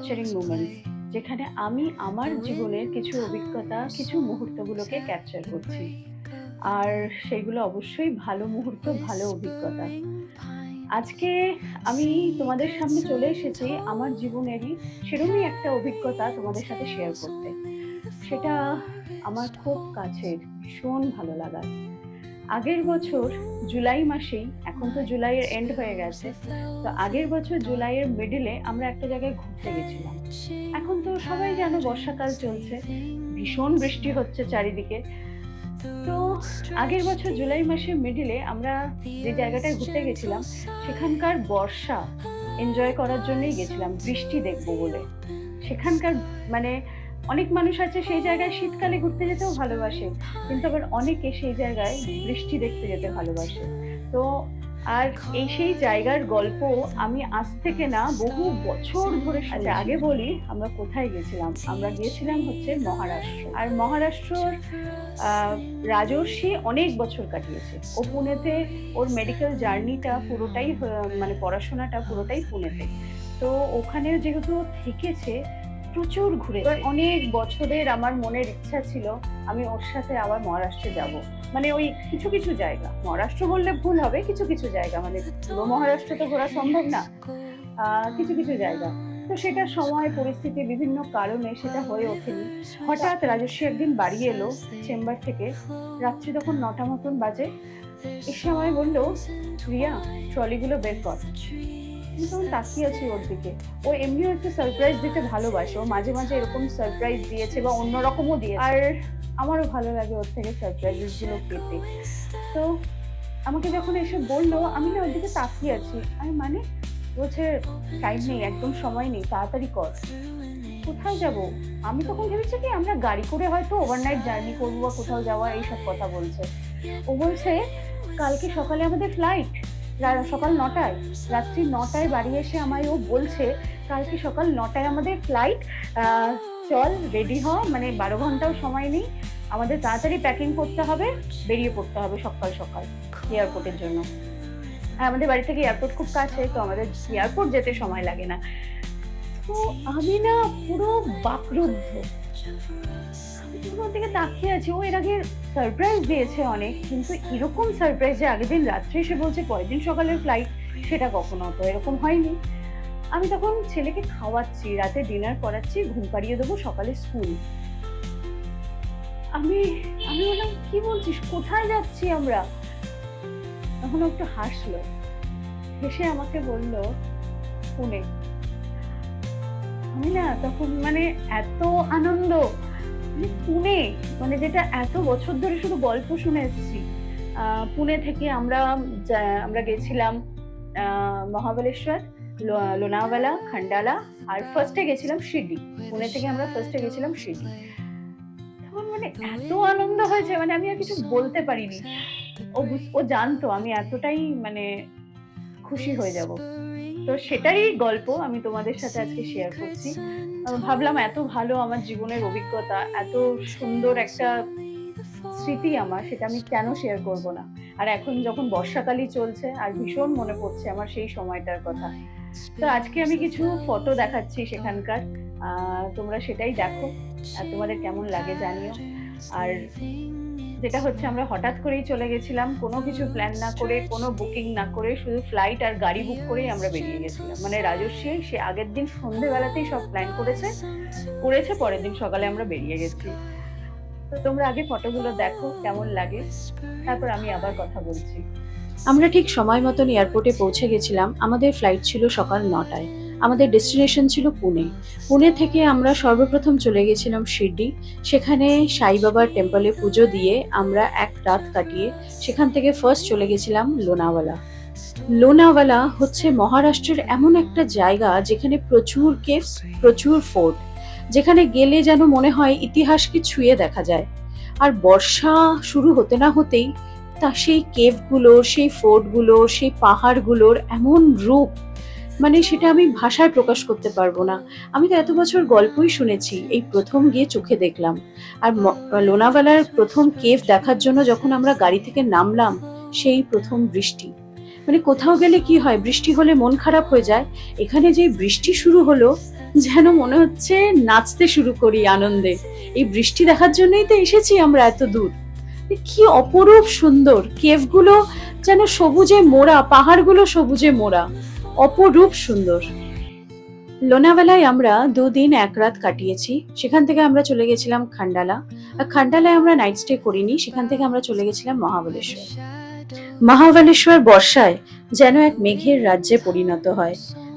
Capturing moments, যেখানে আমি আমার জীবনের কিছু অভিজ্ঞতা, কিছু মুহূর্তগুলোকে ক্যাপচার করছি। আর সেগুলো অবশ্যই ভালো মুহূর্ত, ভালো অভিজ্ঞতা। আজকে আমি তোমাদের সামনে চলে এসেছি আমার জীবনেরই সেরমই একটা অভিজ্ঞতা তোমাদের সাথে শেয়ার করতে। সেটা আমার খুব কাছের, ভীষণ ভালো লাগার। আগের বছর জুলাই মাসেই, এখন তো জুলাইয়ের এন্ড হয়ে গেছে। তো আগের বছর জুলাইয়ের মিডলে আমরা একটা জায়গায় ঘুরতে গেছিলাম। এখন তো সবাই জানো বর্ষাকাল চলছে, ভীষণ বৃষ্টি হচ্ছে চারিদিকে। তো আগের বছর জুলাই মাসের মিডলে আমরা যে জায়গাটায় ঘুরতে গেছিলাম, সেখানকার বর্ষা এনজয় করার জন্যই গেছিলাম, বৃষ্টি দেখবো বলে। সেখানকার মানে অনেক মানুষ আছে সেই জায়গায় শীতকালে ঘুরতে যেতেও ভালোবাসে, কিন্তু আবার অনেকে সেই জায়গায় বৃষ্টি দেখতে যেতে ভালোবাসে। তো আর এই সেই জায়গার গল্প আমি আজ থেকে না, বহু বছর ধরে শুনছি। আচ্ছা, আগে বলি আমরা কোথায় গেছিলাম। আমরা গিয়েছিলাম হচ্ছে মহারাষ্ট্র। আর মহারাষ্ট্রর রাজর্ষি অনেক বছর কাটিয়েছে। ও পুনেতে, ওর মেডিকেল জার্নিটা পুরোটাই মানে পড়াশোনাটা পুরোটাই পুনেতে। তো ওখানে যেহেতু থেকেছে, প্রচুর ঘুরেছে। অনেক বছরের আমার মনের ইচ্ছা ছিল আমি ওর সাথে আবার মহারাষ্ট্রে যাব। মানে ওই কিছু কিছু জায়গা, মহারাষ্ট্র বললে ভুল হবে, কিছু কিছু জায়গা, মানে পুরো মহারাষ্ট্র তো ঘোরা সম্ভব না, কিছু কিছু জায়গা। তো সেটা সময় পরিস্থিতি বিভিন্ন কারণে সেটা হয়ে ওঠেনি। হঠাৎ রাজস্বী একদিন বাড়ি এলো চেম্বার থেকে, রাত্রি তখন 9টা মতন বাজে। এসে আমায় বললো, রিয়া ট্রলিগুলো বের কর। আমি তখন তাকিয়ে আছি ওর দিকে। ও এমনিও একটু সারপ্রাইজ দিতে ভালোবাসে, ও মাঝে মাঝে এরকম সারপ্রাইজ দিয়েছে বা অন্যরকমও দিয়েছে। আর আমারও ভালো লাগে ওর থেকে সারপ্রাইজেস গুলো পেতে। তো আমাকে যখন এসে বললো, আমি না ওর দিকে তাকিয়ে আছি। আমি মানে বলছে, টাইম নেই, একদম সময় নেই, তাড়াতাড়ি কর। কোথায় যাব? আমি তখন ভেবেছি কি আমরা গাড়ি করে হয়তো ওভারনাইট জার্নি করবো বা কোথাও যাওয়া, এইসব কথা বলছে। ও বলছে, কালকে সকালে আমাদের ফ্লাইট, সকাল 9টায়। রাত্রি 9টায় বাড়ি এসে আমায় ও বলছে, কালকে সকাল 9টায় আমাদের ফ্লাইট, চল রেডি হ, মানে 12 ঘন্টাও সময় নেই, আমাদের তাড়াতাড়ি প্যাকিং করতে হবে, বেরিয়ে পড়তে হবে সকাল সকাল এয়ারপোর্টের জন্য। আর আমাদের বাড়ি থেকে এয়ারপোর্ট খুব কাছে, তো আমাদের এয়ারপোর্ট যেতে সময় লাগে না। তো আমি না পুরো বাকরুদ্ধ, ওর দিকে তাকিয়ে আছি। ও এর আগে সারপ্রাইজ দিয়েছে অনেক, কিন্তু এরকম সারপ্রাইজ যে আগের দিন রাত্রে এসে বলছে পরের দিন সকালের ফ্লাইট, সেটা কখনো তো এরকম হয়নি। আমি তখন ছেলেকে খাওয়াচ্ছি, রাতে ডিনার করাচ্ছি, ঘুম পাড়িয়ে দেবো, সকালে স্কুল। আমি আমি বললাম, কি বলছিস, কোথায় যাচ্ছি আমরা? তখন ও একটু হাসলো, হেসে আমাকে বলল, পুনে। আমি না তখন মানে এত আনন্দ, পুনে, মানে যেটা এত বছর ধরে শুধু গল্প শুনে এসেছি। পুনে থেকে আমরা গেছিলাম মহাবালেশ্বর, লোনাওয়ালা, খান্ডালা, আর ফার্স্টে গেছিলাম শিরডি। পুনে থেকে আমরা ফার্স্টে গেছিলাম শিরডি। তখন মানে এত আনন্দ হয়েছে, মানে আমি আর কিছু বলতে পারিনি। ও জানতো আমি এতটাই মানে খুশি হয়ে যাব। তো সেটারই গল্প আমি তোমাদের সাথে আজকে শেয়ার করছি। ভাবলাম এত ভালো আমার জীবনের অভিজ্ঞতা, এত সুন্দর একটা স্মৃতি আমার, সেটা আমি কেন শেয়ার করব না। আর এখন যখন বর্ষাকালই চলছে, আর ভীষণ মনে পড়ছে আমার সেই সময়টার কথা। তো আজকে আমি কিছু ফটো দেখাচ্ছি সেখানকার, তোমরা সেটাই দেখো, আর তোমাদের কেমন লাগে জানিও। আর যেটা হচ্ছে, আমরা হঠাৎ করেই চলে গেছিলাম, কোনো কিছু প্ল্যান না করে, কোনো বুকিং না করে, শুধু ফ্লাইট আর গাড়ি বুক করেই আমরা বেরিয়ে গেছিলাম। মানে রাজস্বী সে আগের দিন সন্ধ্যেবেলাতেই সব প্ল্যান করেছে, পরের দিন সকালে আমরা বেরিয়ে গেছি। তো তোমরা আগে ফটোগুলো দেখো কেমন লাগে, তারপর আমি আবার কথা বলছি। আমরা ঠিক সময় মতন এয়ারপোর্টে পৌঁছে গেছিলাম। আমাদের ফ্লাইট ছিল সকাল 9টায়। আমাদের ডেস্টিনেশন ছিল পুনে। পুনে থেকে আমরা সর্বপ্রথম চলে গেছিলাম শিরডি। সেখানে সাই বাবার টেম্পলে পুজো দিয়ে আমরা এক রাত কাটিয়ে সেখান থেকে ফার্স্ট চলে গেছিলাম লোনাওয়ালা। লোনাওয়ালা হচ্ছে মহারাষ্ট্রের এমন একটা জায়গা যেখানে প্রচুর কেভস, প্রচুর ফোর্ট, যেখানে গেলে যেন মনে হয় ইতিহাসকে ছুঁয়ে দেখা যায়। আর বর্ষা শুরু হতে না হতেই সেই কেভগুলোর, সেই ফোর্টগুলোর, সেই পাহাড়গুলোর এমন রূপ, মানে সেটা আমি ভাষায় প্রকাশ করতে পারবো না। আমি তো এত বছর গল্পই শুনেছি, এই প্রথম গিয়ে চোখে দেখলাম। আর লোনাভালার প্রথম কেভ দেখার জন্য যখন আমরা গাড়ি থেকে নামলাম, সেই প্রথম বৃষ্টি। মানে কোথাও গেলে কি হয়, বৃষ্টি হলে মন খারাপ হয়ে যায়, এখানে যে বৃষ্টি শুরু হলো, যেন মনে হচ্ছে নাচতে শুরু করি আনন্দে। এই বৃষ্টি দেখার জন্যই তো এসেছি আমরা এত দূর। কি অপরূপ সুন্দর, কেভগুলো যেন সবুজে মোড়া, পাহাড়গুলো সবুজে মোড়া, অপরূপ সুন্দর। লোনাভালায় আমরা 2 দিন 1 রাত কাটিয়েছি। সেখান থেকে আমরা চলে গেছিলাম খান্ডালা। আর খান্ডালায় আমরা নাইট স্টে করিনি, সেখান থেকে আমরা চলে গেছিলাম মহাবলেশ্বর। মহাবলেশ্বর বর্ষায় যেন এক মেঘের রাজ্যে পরিণত হয়।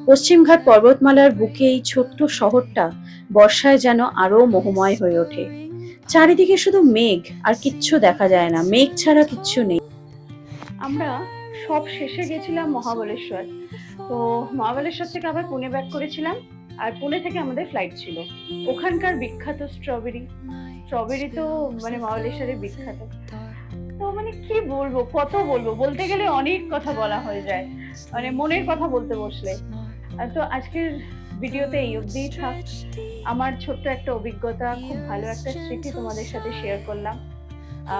পশ্চিমঘাট পর্বতমালার বুকে এই ছোট্ট শহরটা বর্ষায় যেন আরো মোহময় হয়ে ওঠে। চারিদিকে শুধু মেঘ, আর কিচ্ছু দেখা যায় না, মেঘ ছাড়া কিচ্ছু নেই। আমরা সব শেষে গেছিলাম মহাবলেশ্বর। তো মহাবলেশ্বর থেকে আবার পুনে ব্যাক করেছিলাম, আর পুনে থেকে আমাদের ফ্লাইট ছিল। ওখানকার বিখ্যাত স্ট্রবেরি তো মানে মহাবলেশ্বরের বিখ্যাত। তো মানে কি বলবো, কত বলবো, বলতে গেলে অনেক কথা বলা হয়ে যায়, মানে মনের কথা বলতে বসলে। তো আজকের ভিডিওতে এই অবধিই থাক। আমার ছোট্ট একটা অভিজ্ঞতা, খুব ভালো একটা স্মৃতি তোমাদের সাথে শেয়ার করলাম।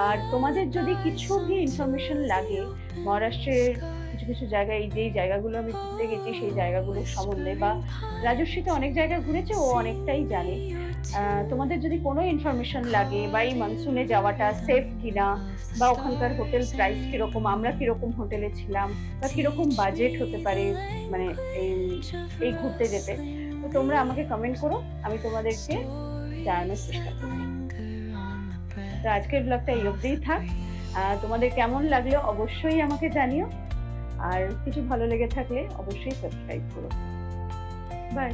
আর তোমাদের যদি কিছু ভি ইনফরমেশন লাগে মহারাষ্ট্রের কিছু কিছু জায়গায়, এই যেই জায়গাগুলো আমি ঘুরতে গেছি সেই জায়গাগুলোর সম্বন্ধে, বা রাজস্বীতে অনেক জায়গা ঘুরেছে, ও অনেকটাই জানে, তোমাদের যদি কোনো ইনফরমেশন লাগে, বা এই মনসুনে যাওয়াটা সেফ কিনা, বা ওখানকার হোটেল প্রাইস কিরকম, আমরা কিরকম হোটেলে ছিলাম, বা কিরকম বাজেট হতে পারে মানে এই ঘুরতে যেতে, তো তোমরা আমাকে কমেন্ট করো, আমি তোমাদেরকে জানানোর চেষ্টা করবো। তো আজকের ব্লগটা এই অবধিই থাক। তোমাদের কেমন লাগলো অবশ্যই আমাকে জানিও, আর কিছু ভালো লেগে থাকলে অবশ্যই সাবস্ক্রাইব করো। বাই।